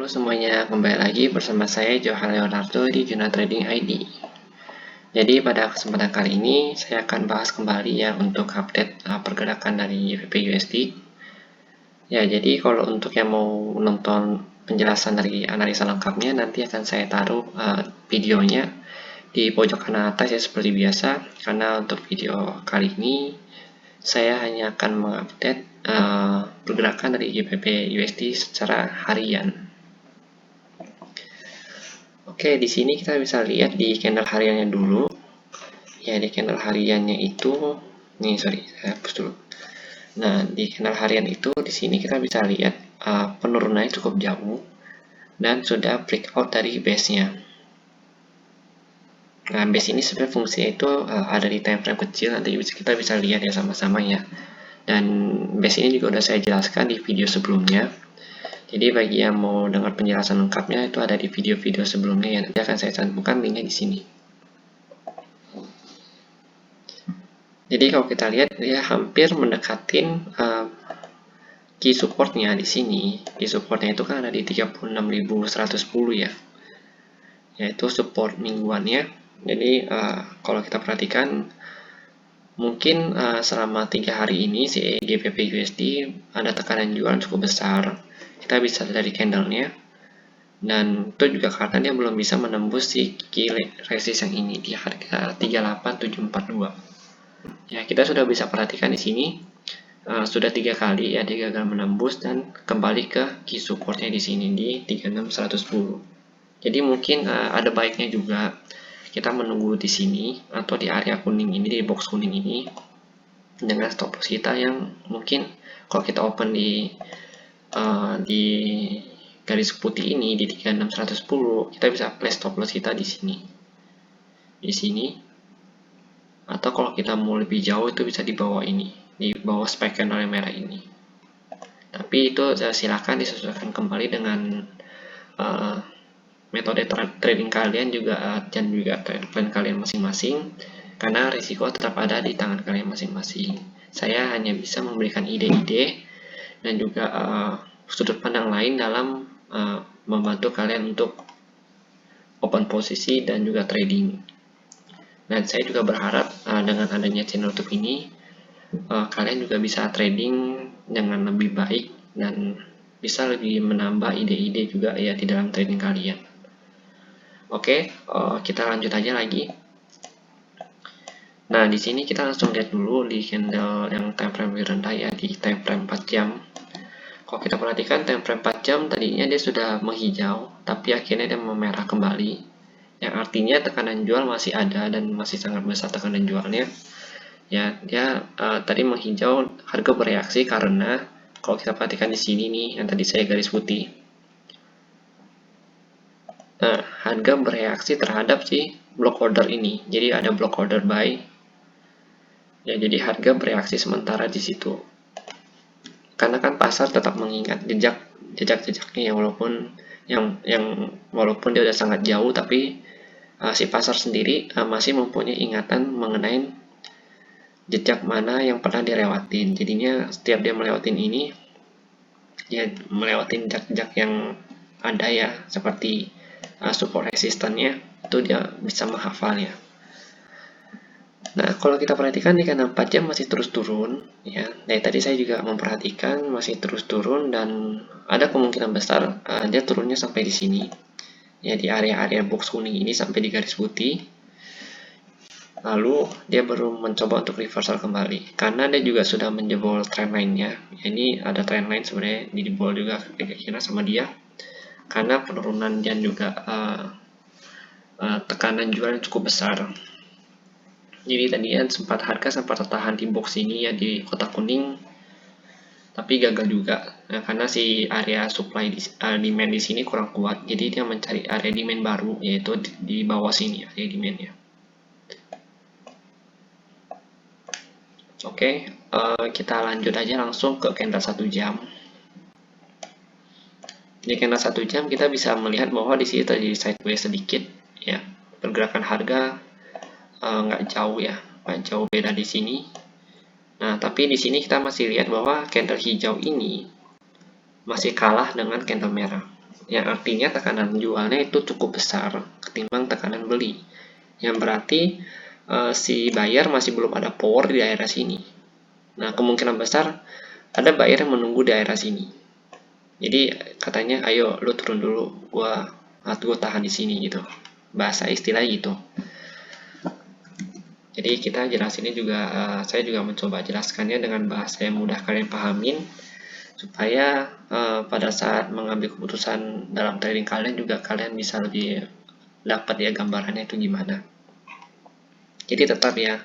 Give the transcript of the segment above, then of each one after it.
Halo semuanya, kembali lagi bersama saya Johan Leonardo di Juna Trading ID. Jadi pada kesempatan kali ini saya akan bahas kembali ya untuk update pergerakan dari GBP USD. Ya, jadi kalau untuk yang mau nonton penjelasan dari analisa lengkapnya, nanti akan saya taruh videonya di pojok kanan atas ya seperti biasa. Karena untuk video kali ini saya hanya akan mengupdate pergerakan dari GBP USD secara harian. Oke, di sini kita bisa lihat di candle hariannya dulu. Ya, di candle hariannya itu, saya hapus dulu. Nah, di candle harian itu, di sini kita bisa lihat penurunannya cukup jauh dan sudah breakout dari base-nya. Nah, base ini sebenarnya fungsinya itu ada di time frame kecil, nanti kita bisa lihat ya sama-sama ya. Dan base ini juga udah saya jelaskan di video sebelumnya. Jadi bagi yang mau dengar penjelasan lengkapnya itu ada di video-video sebelumnya ya, nanti akan saya cantumkan linknya di sini. Jadi kalau kita lihat dia hampir mendekatin key supportnya di sini. Key supportnya itu kan ada di 36.110 ya, yaitu support mingguannya. Jadi kalau kita perhatikan mungkin selama 3 hari ini si GBP USD ada tekanan jualan cukup besar. Kita bisa lihat dari candlenya, dan itu juga karena dia belum bisa menembus si key resist yang ini di harga 38742. Ya, kita sudah bisa perhatikan di sini sudah 3 kali ya dia gagal menembus dan kembali ke key supportnya di sini di 36110. Jadi mungkin ada baiknya juga kita menunggu di sini atau di area kuning ini, di box kuning ini, dengan stop loss kita yang mungkin kalau kita open di garis putih ini di 36110, kita bisa place stop loss kita di sini. Atau kalau kita mau lebih jauh itu bisa di bawah ini, di bawah spike candle yang merah ini. Tapi itu silakan disesuaikan kembali dengan metode trading kalian juga dan juga plan kalian masing-masing, karena risiko tetap ada di tangan kalian masing-masing. Saya hanya bisa memberikan ide-ide dan juga sudut pandang lain dalam membantu kalian untuk open posisi dan juga trading. Dan saya juga berharap dengan adanya channel YouTube ini kalian juga bisa trading dengan lebih baik dan bisa lebih menambah ide-ide juga ya di dalam trading kalian. Oke, kita lanjut aja lagi. Nah, di sini kita langsung lihat dulu di candle yang time frame rendah ya, di time frame 4 jam. Kalau kita perhatikan time frame 4 jam tadinya dia sudah menghijau, tapi akhirnya dia memerah kembali. Yang artinya tekanan jual masih ada dan masih sangat besar tekanan jualnya. Ya, dia tadi menghijau, harga bereaksi karena kalau kita perhatikan di sini nih, yang tadi saya garis putih. Nah, harga bereaksi terhadap si block order ini. Jadi ada block order buy. Ya, jadi harga bereaksi sementara di situ. Karena kan pasar tetap mengingat jejak-jejaknya ya, walaupun dia udah sangat jauh, tapi si pasar sendiri masih mempunyai ingatan mengenai jejak mana yang pernah dilewatin. Jadinya setiap dia melewatin ini, dia melewatin jejak-jejak yang ada ya, seperti support resistannya, itu dia bisa menghafalnya. Nah, kalau kita perhatikan di candle 4 jam masih terus turun ya. Dari tadi saya juga memperhatikan masih terus turun dan ada kemungkinan besar dia turunnya sampai di sini. Ya, di area-area box kuning ini sampai di garis putih. Lalu dia baru mencoba untuk reversal kembali karena dia juga sudah menjebol trendline-nya. Ya, ini ada trendline sebenarnya dijebol juga kira-kira sama dia. Karena penurunan dan juga tekanan jual cukup besar. Jadi tadinya harga sempat tertahan di box ini ya, di kotak kuning, tapi gagal juga karena si area supply demand di sini kurang kuat. Jadi dia mencari area demand baru, yaitu di bawah sini area demandnya. Oke, kita lanjut aja langsung ke candle 1 jam. Di candle 1 jam kita bisa melihat bahwa di sini terjadi sideways sedikit ya. Pergerakan harga nggak jauh ya, nggak jauh beda di sini. Nah, tapi di sini kita masih lihat bahwa candle hijau ini masih kalah dengan candle merah. yang artinya tekanan jualnya itu cukup besar ketimbang tekanan beli, yang berarti si buyer masih belum ada power di daerah sini. Nah, kemungkinan besar ada buyer yang menunggu di daerah sini. Jadi katanya, ayo lu turun dulu, gua tahan di sini gitu. Bahasa istilah gitu. Jadi kita jelasinnya juga, saya juga mencoba jelaskannya dengan bahasa yang mudah kalian pahamin, supaya pada saat mengambil keputusan dalam trading kalian juga kalian bisa lebih dapat ya gambarannya itu gimana. Jadi tetap ya,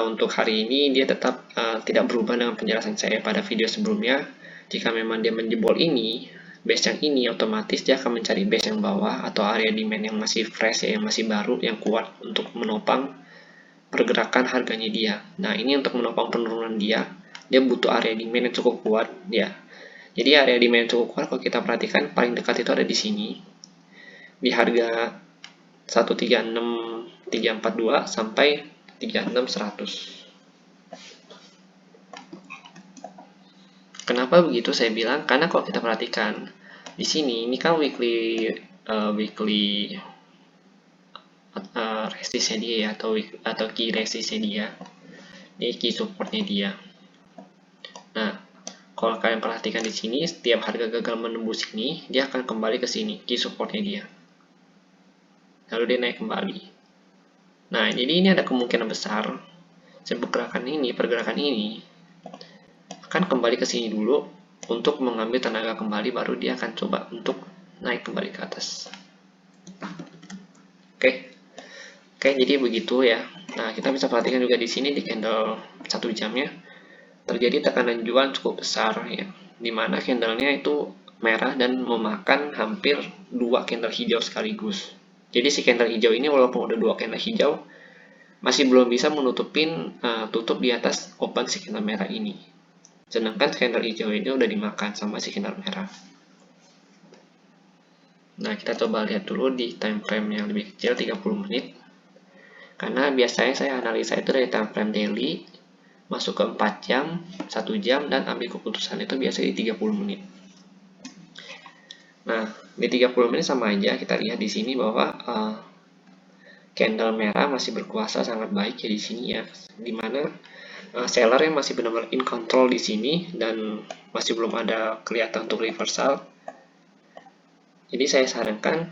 untuk hari ini dia tetap tidak berubah dengan penjelasan saya pada video sebelumnya. Jika memang dia menjebol ini, base yang ini, otomatis dia akan mencari base yang bawah atau area demand yang masih fresh ya, yang masih baru, yang kuat untuk menopang pergerakan harganya dia. Nah, ini untuk menopang penurunan dia butuh area demand yang cukup kuat ya. Jadi area demand yang cukup kuat kalau kita perhatikan paling dekat itu ada di sini. Di harga 136342 sampai 36100. Kenapa begitu saya bilang? Karena kalau kita perhatikan di sini ini kan weekly resistnya dia ya, atau key resistnya dia. Ini key supportnya dia. Nah, kalau kalian perhatikan di sini, setiap harga gagal menembus ini, dia akan kembali ke sini, key supportnya dia. Lalu dia naik kembali. Nah, jadi ini ada kemungkinan besar pergerakan ini akan kembali ke sini dulu untuk mengambil tenaga kembali, baru dia akan coba untuk naik kembali ke atas. Oke, jadi begitu ya. Nah, kita bisa perhatikan juga di sini di candle 1 jamnya terjadi tekanan jual cukup besar ya, dimana candlenya itu merah dan memakan hampir 2 candle hijau sekaligus. Jadi si candle hijau ini walaupun udah 2 candle hijau masih belum bisa menutupin tutup di atas open si candle merah ini. Sedangkan candle hijau ini udah dimakan sama si candle merah. Nah, kita coba lihat dulu di time frame yang lebih kecil 30 menit. Karena biasanya saya analisa itu dari time frame daily, masuk ke 4 jam, 1 jam, dan ambil keputusan itu biasanya di 30 menit. Nah, di 30 menit sama aja kita lihat di sini bahwa candle merah masih berkuasa sangat baik ya di sini ya, dimana seller yang masih benar-benar in control di sini dan masih belum ada kelihatan untuk reversal. Jadi saya sarankan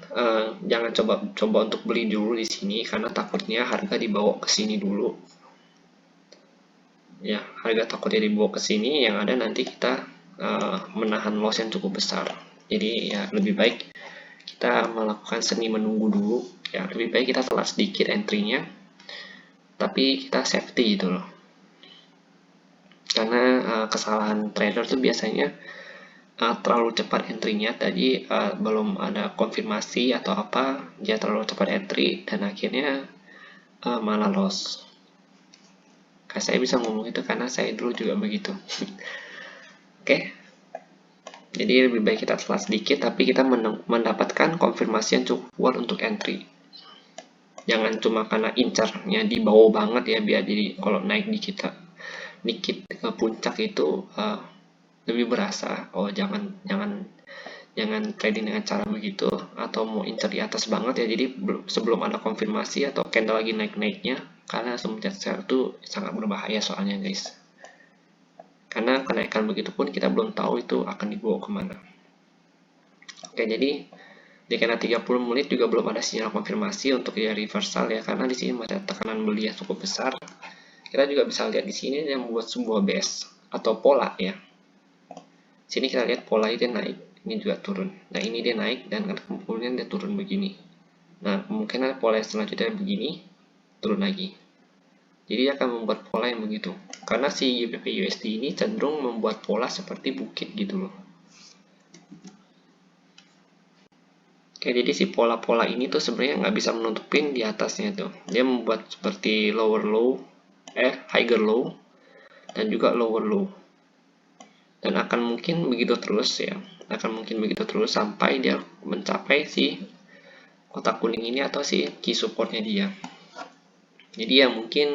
jangan coba untuk beli dulu di sini karena takutnya harga dibawa ke sini dulu. Ya, harga takutnya dibawa ke sini, yang ada nanti kita menahan loss yang cukup besar. Jadi ya lebih baik kita melakukan seni menunggu dulu. Ya, lebih baik kita telat sedikit entry-nya, tapi kita safety gitu loh. Karena kesalahan trader tuh biasanya terlalu cepat entry-nya, tadi belum ada konfirmasi atau apa, dia terlalu cepat entry dan akhirnya malah loss. Saya bisa ngomong itu karena saya dulu juga begitu. Oke. Jadi lebih baik kita telat sedikit tapi kita mendapatkan konfirmasi yang cukup kuat untuk entry. Jangan cuma karena incarnya di bawah banget ya, biar jadi kalau naik dikit ke puncak itu lebih berasa. Oh, jangan trading dengan cara begitu, atau mau incar di atas banget ya, jadi sebelum ada konfirmasi atau candle lagi naik-naiknya, karena langsung mencet sell itu sangat berbahaya soalnya guys. Karena kenaikan begitu pun kita belum tahu itu akan dibawa kemana. Oke, jadi di kena 30 menit juga belum ada sinyal konfirmasi untuk ya reversal ya, karena di sini ada tekanan beli yang cukup besar. Kita juga bisa lihat di sini yang membuat sebuah base atau pola ya. Sini kita lihat pola itu naik, ini juga turun. Nah, ini dia naik dan kemudian dia turun begini. Nah, kemungkinan pola selanjutnya begini, turun lagi. Jadi akan membuat pola yang begitu. Karena si GBP USD ini cenderung membuat pola seperti bukit gitu loh. Oke, jadi si pola-pola ini tuh sebenarnya nggak bisa menutupin di atasnya tuh. Dia membuat seperti lower low, higher low, dan juga lower low. Dan akan mungkin begitu terus ya. Akan mungkin begitu terus sampai dia mencapai si kotak kuning ini atau si key supportnya dia. Jadi ya mungkin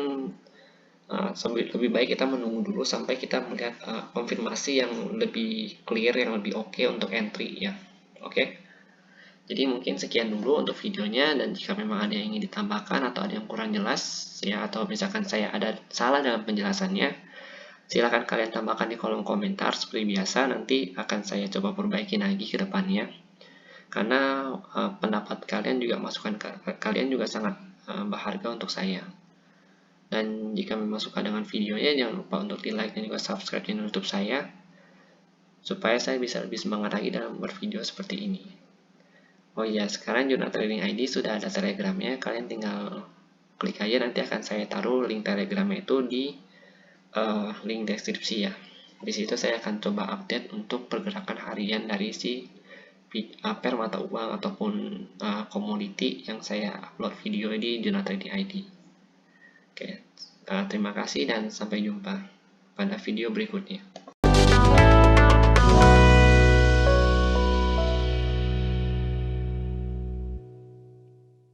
lebih baik kita menunggu dulu sampai kita melihat konfirmasi yang lebih clear, yang lebih oke untuk entry ya. Oke. Jadi mungkin sekian dulu untuk videonya, dan jika memang ada yang ingin ditambahkan atau ada yang kurang jelas ya, atau misalkan saya ada salah dalam penjelasannya, silakan kalian tambahkan di kolom komentar seperti biasa. Nanti akan saya coba perbaiki lagi ke depannya, karena pendapat kalian juga, masukan kalian juga sangat berharga untuk saya. Dan jika memang suka dengan videonya, jangan lupa untuk di like dan juga subscribe channel YouTube saya, supaya saya bisa lebih semangat lagi dalam bervideo seperti ini. Oh iya, sekarang Jurnal Trading ID sudah ada telegramnya, kalian tinggal klik aja, nanti akan saya taruh link telegramnya itu di link deskripsi ya. Di situ saya akan coba update untuk pergerakan harian dari si pair mata uang ataupun komoditi yang saya upload video di Jurnal Trading ID. Oke, terima kasih dan sampai jumpa pada video berikutnya.